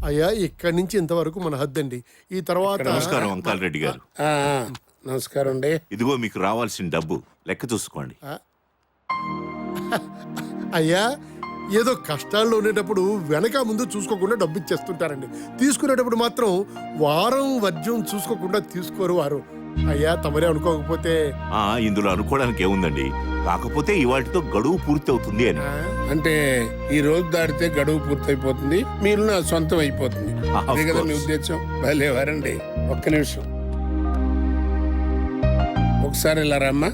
అయ్యా ఇక్కడి నుంచి ఇంతవరకు మన హద్దండి. ఈ తర్వాత నమస్కారం అంకాల్ రెడ్డి గారు. నమస్కారం అండి. ఇదిగో మీకు రావాల్సిన డబ్బు లెక్క చూసుకోండి. అయ్యా ఏదో కష్టాల్లో ఉండేటప్పుడు వెనక ముందు చూసుకోకుండా డబ్బు ఇచ్చేస్తుంటారండి. తీసుకునేటప్పుడు మాత్రం వారం వర్జ్యం చూసుకోకుండా తీసుకోరు వారు. అయ్యా తమరే అనుకోకపోతే. ఇందులో అనుకోవడానికి ఏముందండి, కాకపోతే ఇవాటితో గడువు పూర్తి అవుతుంది అని. అంటే ఈ రోజు దాటితే గడువు పూర్తయిపోతుంది, మీరు నా సొంతం అయిపోతుంది. అదే కదా మీ ఉద్దేశం? భలేవారండి. ఒక్క నిమిషం ఒకసారి ఇలా రమ్మా.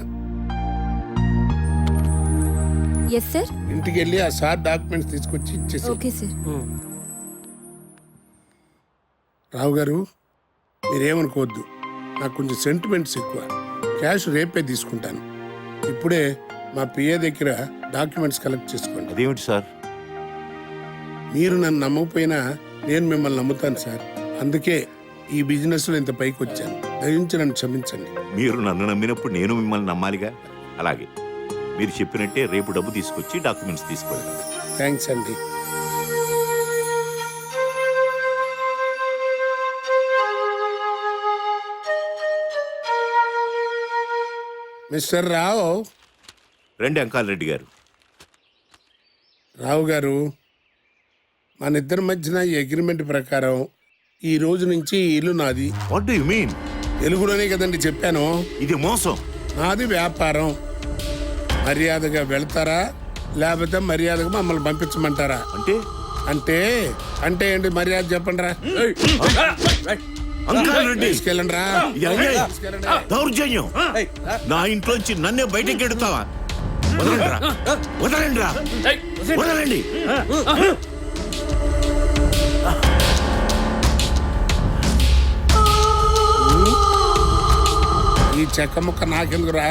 Yes sir. ఇంటికి వెళ్ళి ఆ సార్ డాక్యుమెంట్స్ తీసుకొచ్చి ఇచ్చేసి. Okay sir. రావు గారు మీరేమనుకోవద్దు, నాకు కొంచెం సెంటిమెంట్స్ ఎక్కువ. క్యాష్ రేపే తీసుకుంటాను. ఇప్పుడే మా పిఏ దగ్గర డాక్యుమెంట్స్ కలెక్ట్ చేసుకోండి. అదేమిటి సార్? మీరు నన్ను నమ్మకపోయినా నేను మిమ్మల్ని నమ్ముతాను సార్. అందుకే ఈ బిజినెస్ లో ఇంత పైకి వచ్చాను. దయించి నన్ను క్షమించండి. మీరు నన్ను నమ్మినప్పుడు నేను మిమ్మల్ని నమ్మాలిగా. అలాగే మీరు చెప్పినట్టే రేపు డబ్బు తీసుకొచ్చి డాక్యుమెంట్స్ తీసుకెళ్తాను. థ్యాంక్స్ అండి. మిస్టర్ రావు. రండి అంకాల్ రెడ్డి గారు. రావు గారు, మన ఇద్దరి మధ్యన ఈ అగ్రిమెంట్ ప్రకారం ఈ రోజు నుంచి ఈ ఇల్లు నాది. What do you mean? తెలుగులోనే కదండి చెప్పాను. ఇది మోసం. నాది వ్యాపారం. మర్యాదగా వెళ్తారా లేకపోతే మర్యాదగా మమ్మల్ని పంపించమంటారా? అంటే అంటే అంటే ఏంటి? మర్యాద చెప్పండి రా. అంకాల్ రెడ్డి, తీసుకెళ్ళండి రా. ఇది అన్యాయం, దౌర్జన్యం. నా ఇంట్లోంచి నన్నే బయటకి ఎడుతావా? వదలండిరా, వదలండిరా, వదలండి. ఈ చెక్క ముక్క నాకెందుకురా?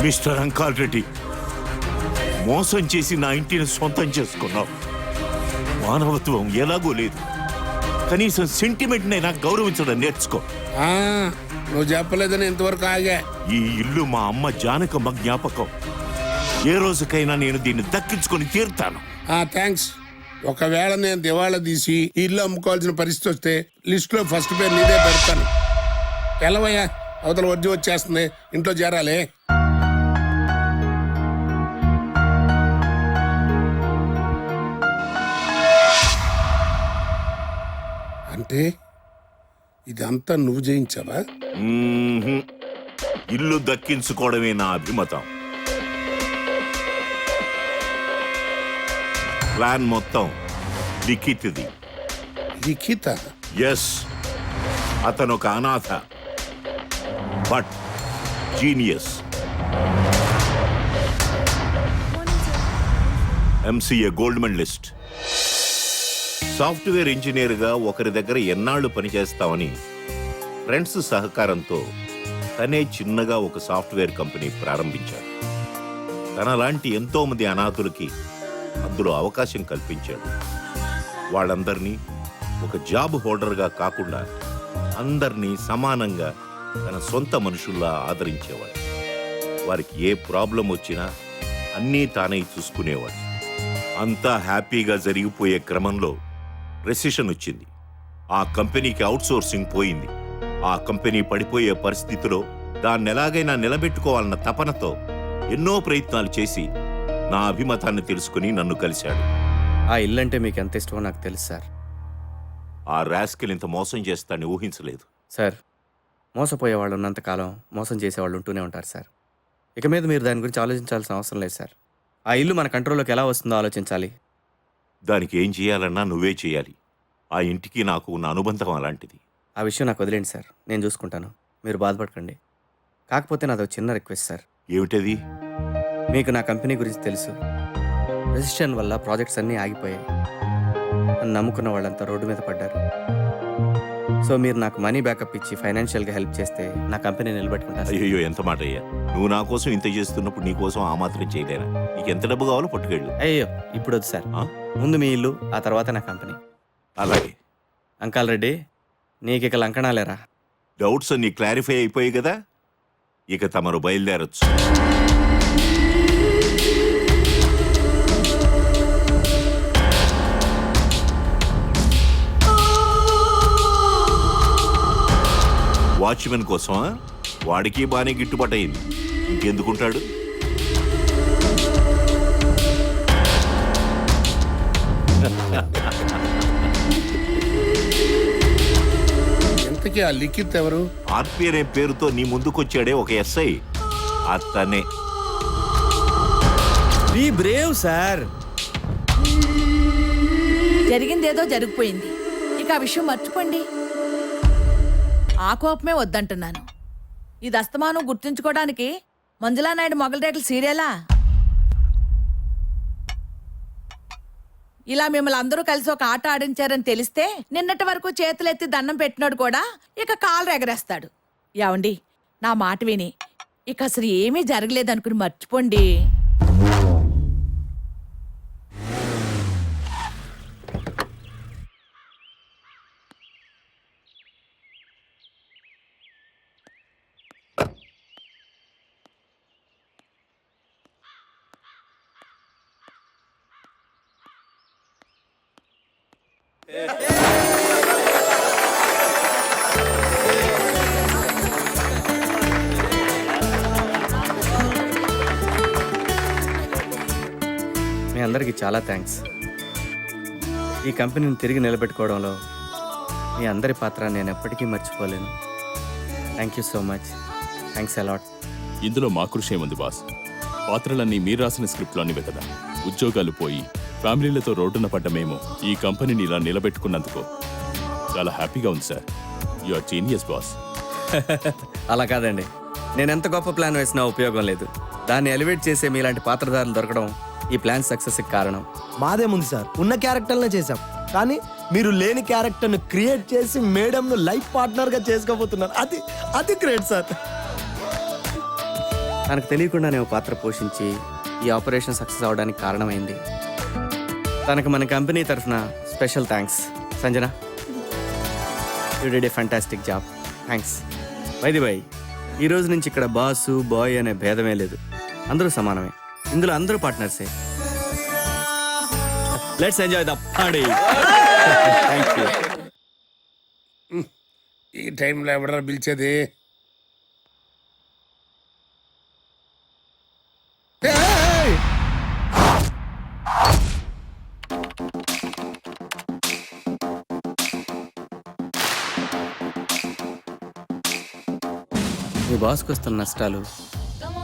మిస్టర్ అంకాల్ రెడ్డి, మోసం చేసి నా ఇంటిని సొంతం చేసుకున్నావు. మానవత్వం ఎలాగో లేదు. కనీసం సెంటిమెంట్ నైనా గౌరవించడం నేర్చుకో. నువ్వు చెప్పలేదని ఇంతవరకు ఆగా. ఈ ఇల్లు మా అమ్మ జానకమ్మ జ్ఞాపకం. ఏ రోజుకైనా నేను దీన్ని దక్కించుకొని తీరుతాను. థ్యాంక్స్. ఒకవేళ నేను దివాళా తీసి ఇల్లు అమ్ముకోవాల్సిన పరిస్థితి వస్తే లిస్ట్ లో ఫస్ట్ పేరు నీదే పెడతాను. ఎలవయ్యా, అవతల వడ్డీ వచ్చేస్తుంది, ఇంట్లో చేరాలి. అంటే ఇదంతా నువ్వు జయించావా? ఇల్లు దక్కించుకోవడమే నా అభిమతం. ప్లాన్ మొత్తం లిఖిత్ది. లిఖిత? ఎస్. అతను ఒక అనాథ but genius. MCA gold medalist. Software ఇంజనీర్గా ఒకరి దగ్గర ఎన్నాళ్లు పనిచేస్తామని ఫ్రెండ్స్ సహకారంతో తనే చిన్నగా ఒక సాఫ్ట్వేర్ కంపెనీ ప్రారంభించాడు. తనలాంటి ఎంతో మంది అనాథులకి అందులో అవకాశం కల్పించాడు. వాళ్ళందరినీ ఒక జాబ్ హోల్డర్గా కాకుండా అందరినీ సమానంగా తన సొంత మనుషుల్లా ఆదరించేవాడు. వారికి ఏ ప్రాబ్లం వచ్చినా అన్నీ తానే చూసుకునేవాడు. అంతా హ్యాపీగా జరిగిపోయే క్రమంలో రెసిషన్ వచ్చింది. ఆ కంపెనీకి అవుట్సోర్సింగ్ పోయింది. ఆ కంపెనీ పడిపోయే పరిస్థితిలో దాన్ని ఎలాగైనా నిలబెట్టుకోవాలన్న తపనతో ఎన్నో ప్రయత్నాలు చేసి నా అభిమతాన్ని తెలుసుకుని నన్ను కలిశాడు. ఆ ఇల్లంటే మీకు ఎంత ఇష్టమో నాకు తెలుసు సార్. ఆ రాస్కెల్ ఇంత మోసం చేస్తాడని ఊహించలేదు. సార్, మోసపోయే వాళ్ళు ఉన్నంతకాలం మోసం చేసేవాళ్ళు ఉంటూనే ఉంటారు సార్. ఇక మీద మీరు దాని గురించి ఆలోచించాల్సిన అవసరం లేదు సార్. ఆ ఇల్లు మన కంట్రోల్లోకి ఎలా వస్తుందో ఆలోచించాలి. దానికి ఏం చేయాలన్నా నువ్వే చేయాలి. ఆ ఇంటికి నాకు ఉన్న అనుబంధం అలాంటిది. ఆ విషయం నాకు వదిలేండి సార్, నేను చూసుకుంటాను. మీరు బాధపడకండి. కాకపోతే నాదో చిన్న రిక్వెస్ట్ సార్. ఏమిటది? మీకు నా కంపెనీ గురించి తెలుసు. రెసిస్టెన్స్ వల్ల ప్రాజెక్ట్స్ అన్నీ ఆగిపోయాయి. నన్ను నమ్ముకున్న వాళ్ళంతా రోడ్డు మీద పడ్డారు. సో మీరు నాకు మనీ బ్యాకప్ ఇచ్చి ఫైనాన్షియల్గా హెల్ప్ చేస్తే నా కంపెనీ నిలబెట్టుకుంటాను. అయ్యో, ఎంత మాట అయ్యా. నువ్వు నా కోసం ఇంత చేస్తున్నప్పుడు నీ కోసం ఆ మాత్రం చేయలేనా? నీకు ఎంత డబ్బు కావాలో పట్టుకెళ్ళు. అయ్యో, ఇప్పుడు వద్దు సార్. ముందు మీ ఇల్లు, ఆ తర్వాత నా కంపెనీ. అలాగే. అంకాల్ రెడ్డి, నీకు ఇక లంకణాలేరా? డౌట్స్ అన్ని క్లారిఫై అయిపోయాయి కదా, ఇక తమరు బయలుదేరొచ్చు. వాచ్మెన్ కోసమా? వాడికి బాగానే గిట్టుబాటు అయింది, ఇంకెందుకుంటాడు? ఎంతకీ ఆ లిఖిత్ ఎవరు? ఆర్పి అనే పేరుతో నీ ముందుకొచ్చాడే ఒక ఎస్ఐ, అతనే. Be brave sir. జరిగిందేదో జరిగిపోయింది, ఇక ఆ విషయం మర్చిపోండి. ఆ కోపమే వద్దంటున్నాను. ఇది అస్తమానం గుర్తుంచుకోవడానికి మంజులా నాయుడు మొగల రేట్ల సీరియలా? ఇలా మిమ్మల్ని అందరూ కలిసి ఒక ఆట ఆడించారని తెలిస్తే నిన్నటి వరకు చేతులెత్తి దండం పెట్టినోడు కూడా ఇక కాలు ఎగరేస్తాడు. యావండి, నా మాట విని ఇక అసలు ఏమీ జరగలేదనుకుని మర్చిపోండి. మీ అందరికీ చాలా థ్యాంక్స్. ఈ కంపెనీని తిరిగి నిలబెట్టుకోవడంలో మీ అందరి పాత్ర నేను ఎప్పటికీ మర్చిపోలేను. Thank you so much. Thanks a lot. ఇందులో మా కృషి ఏముంది బాస్? పాత్రలన్నీ మీరు రాసిన స్క్రిప్ట్లోనివే కదా. ఉద్యోగాలు పోయి ఫ్యామిలీలతో రోడ్డున పడ్డ మేము ఈ కంపెనీని ఇలా నిలబెట్టుకున్నందుకు చాలా హ్యాపీగా ఉంది sir. You are genius boss. అలా కాదండి, నేను ఎంత గొప్ప ప్లాన్ వేసినా ఉపయోగం లేదు. దాన్ని ఎలివేట్ చేసే మీలాంటి పాత్రధారులు దొరకడం ఈ ప్లాన్ సక్సెస్కి కారణం. మాదేముంది సార్, ఉన్న క్యారెక్టర్లనే చేసాం, కానీ మీరు లేని క్యారెక్టర్ను క్రియేట్ చేసి మేడంను లైఫ్ పార్ట్నర్గా చేసుకోబోతున్నారు. అది గ్రేట్ సార్. తనకు తెలియకుండా నేను పాత్ర పోషించి ఈ ఆపరేషన్ సక్సెస్ అవడానికి కారణమైంది. తనకు మన కంపెనీ తరఫున special thanks. Sanjana, you did a fantastic job. Thanks. By the by, ఈ రోజు నుంచి ఇక్కడ బాసు బాయ్ అనే భేదమే లేదు, అందరూ సమానమే. ఇందులో అందరూ పార్ట్నర్సే. Let's enjoy the party. Thank you. ఈ టైంలో ఎవడరా పిలిచేది? ఏయ్! మీ బాస్కి వస్తున్న నష్టాలు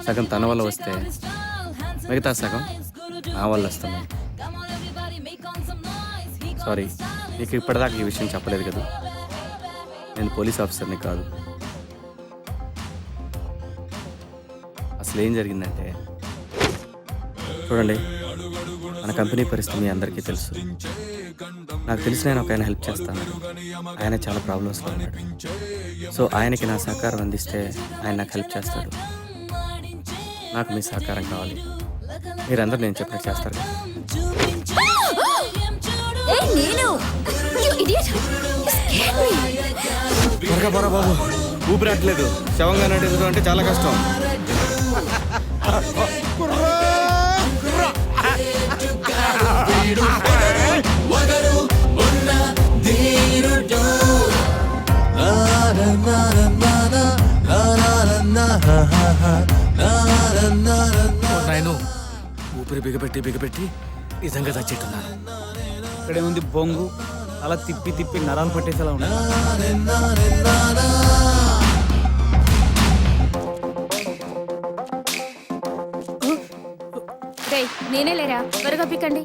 సగం తన వల్ల వస్తే మిగతా సగం నా వల్ల వస్తున్నాయి. సారీ, నీకు ఇప్పటిదాకా ఈ విషయం చెప్పలేదు కదా. నేను పోలీస్ ఆఫీసర్ని కాదు. అసలు ఏం జరిగిందంటే, చూడండి, మన కంపెనీ పరిస్థితి మీ అందరికీ తెలుసు. నాకు తెలిసి నేను ఒక ఆయన హెల్ప్ చేస్తాను. ఆయన చాలా ప్రాబ్లమ్స్లో ఉన్నాడు. సో ఆయనకి నా సహకారం అందిస్తే ఆయన నాకు హెల్ప్ చేస్తాడు. నాకు మీ సహకారం కావాలి. మీరందరూ నేను చెప్పినట్టు చేస్తారు కదా. త్వరగా పోరా బాబు, ఊపిరాట్లేదు. శవంగా నడుపుతూ అంటే చాలా కష్టం. నాయను, ఊపిరి బిగపెట్టి నిజంగా చచ్చేట్టున్నాను. ఇక్కడేముంది బొంగు, అలా తిప్పి తిప్పి నరాలు పట్టేసేలా ఉన్నాయి. నేనే లేరా, త్వరగా పిక్కండి.